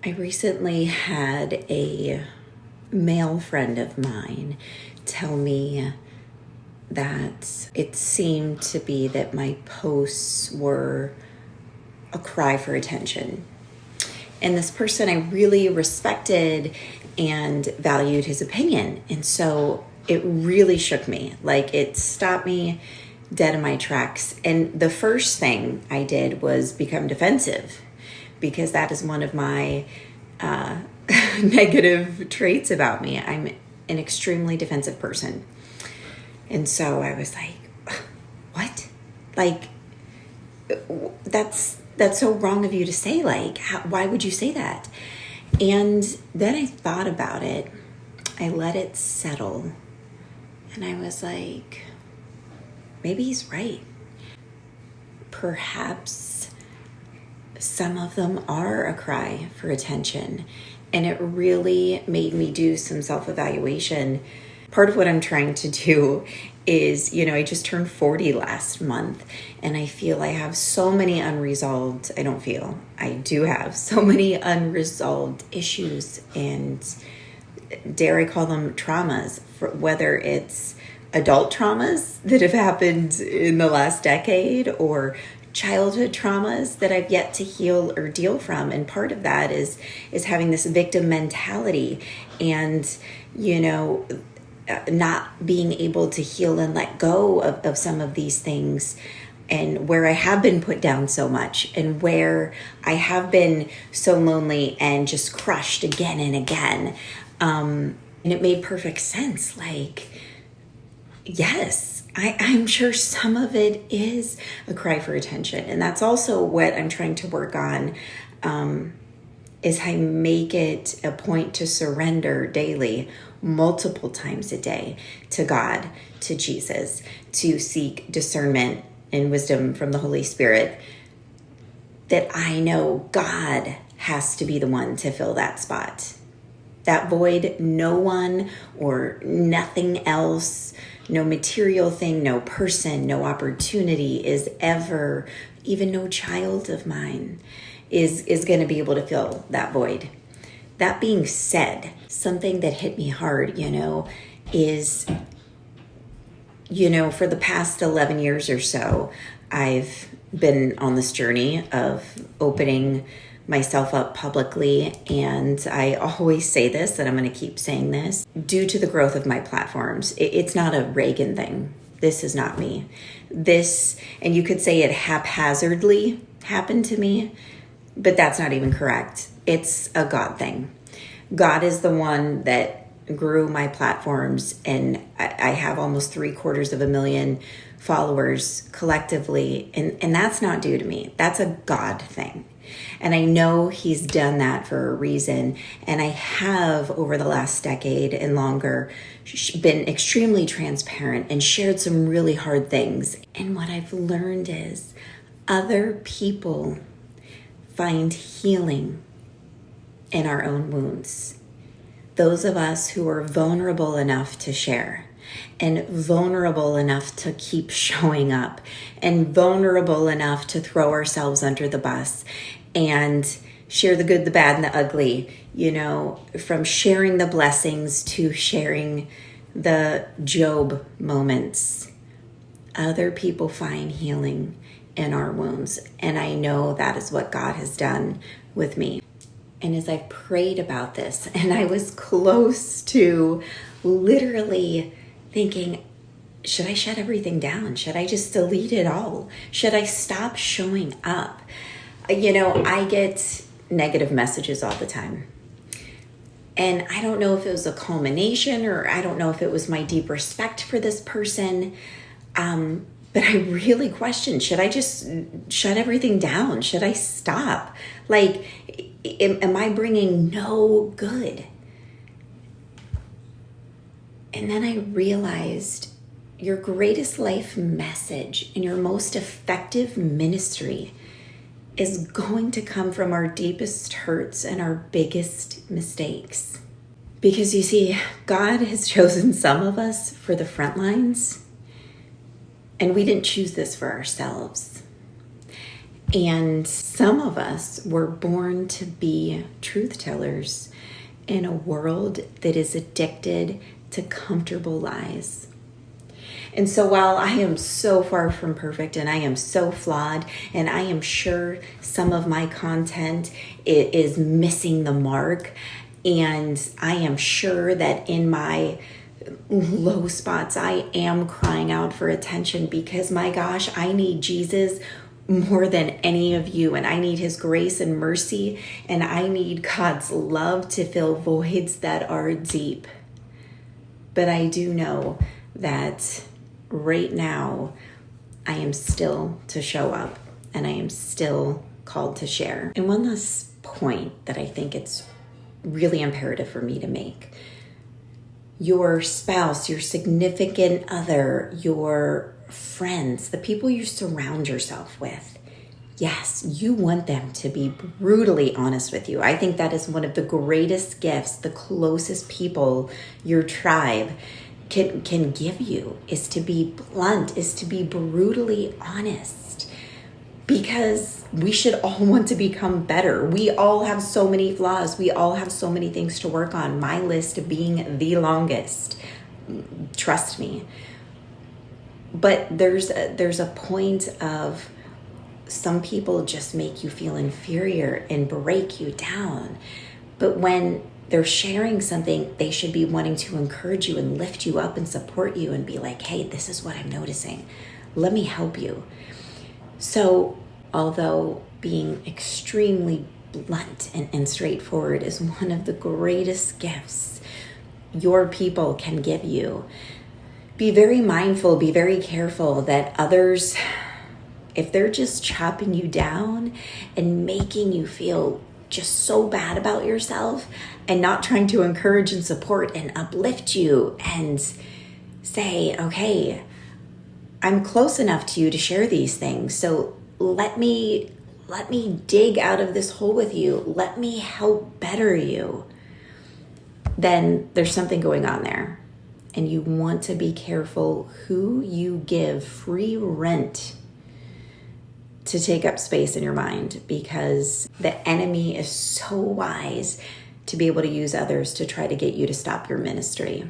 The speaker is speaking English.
I recently had a male friend of mine tell me that it seemed to be that my posts were a cry for attention. And this person, I really respected and valued his opinion. And so it really shook me. Like, it stopped me dead in my tracks. And the first thing I did was become defensive, because that is one of my negative traits about me. I'm an extremely defensive person. And so I was like, what? Like, that's so wrong of you to say. Like, why would you say that? And then I thought about it. I let it settle. And I was like, maybe he's right. Perhaps some of them are a cry for attention. And it really made me do some self-evaluation. Part of what I'm trying to do is, I just turned 40 last month, and I feel I have so many unresolved, I do have so many unresolved issues, and dare I call them traumas, whether it's adult traumas that have happened in the last decade or childhood traumas that I've yet to heal or deal from. And part of that is having this victim mentality and, not being able to heal and let go of some of these things, and where I have been put down so much, and where I have been so lonely and just crushed again and again. And it made perfect sense. Like, yes, I'm sure some of it is a cry for attention. And that's also what I'm trying to work on, is I make it a point to surrender daily, multiple times a day, to God, to Jesus, to seek discernment and wisdom from the Holy Spirit, that I know God has to be the one to fill that spot. That void, no one or nothing else, no material thing, no person, no opportunity is ever, even no child of mine, is going to be able to fill that void. That being said, something that hit me hard, is, for the past 11 years or so, I've been on this journey of opening myself up publicly. And I always say this, and I'm going to keep saying this, due to the growth of my platforms. It's not a Regan thing. This is not me. And you could say it haphazardly happened to me, but that's not even correct. It's a God thing. God is the one that grew my platforms, and I have almost 750,000 followers collectively, and that's not due to me. That's a God thing. And I know he's done that for a reason. And I have, over the last decade and longer, been extremely transparent and shared some really hard things. And what I've learned is other people find healing in our own wounds. Those of us who are vulnerable enough to share, and vulnerable enough to keep showing up, and vulnerable enough to throw ourselves under the bus and share the good, the bad, and the ugly, from sharing the blessings to sharing the Job moments. Other people find healing in our wounds. And I know that is what God has done with me. And as I've prayed about this, and I was close to literally thinking, should I shut everything down? Should I just delete it all? Should I stop showing up? I get negative messages all the time. And I don't know if it was a culmination, or I don't know if it was my deep respect for this person. But I really questioned, should I just shut everything down? Should I stop? Like, am I bringing no good? And then I realized your greatest life message and your most effective ministry is going to come from our deepest hurts and our biggest mistakes. Because you see, God has chosen some of us for the front lines, and we didn't choose this for ourselves. And some of us were born to be truth tellers in a world that is addicted to comfortable lies. And so while I am so far from perfect and I am so flawed, and I am sure some of my content is missing the mark, and I am sure that in my low spots I am crying out for attention, because my gosh, I need Jesus more than any of you, and I need his grace and mercy, and I need God's love to fill voids that are deep. But I do know that right now I am still to show up, and I am still called to share. And one last point that I think it's really imperative for me to make: your spouse, your significant other, your friends, the people you surround yourself with, yes, you want them to be brutally honest with you. I think that is one of the greatest gifts the closest people, your tribe, can give you, is to be blunt, is to be brutally honest. Because we should all want to become better. We all have so many flaws. We all have so many things to work on. My list being the longest. Trust me. But there's a point of some people just make you feel inferior and break you down. But when they're sharing something, they should be wanting to encourage you and lift you up and support you and be like, hey, this is what I'm noticing. Let me help you. So although being extremely blunt and straightforward is one of the greatest gifts your people can give you, be very mindful, be very careful that others, if they're just chopping you down and making you feel just so bad about yourself and not trying to encourage and support and uplift you and say, okay, I'm close enough to you to share these things, so let me dig out of this hole with you. Let me help better you. Then there's something going on there. And you want to be careful who you give free rent to take up space in your mind, because the enemy is so wise to be able to use others to try to get you to stop your ministry.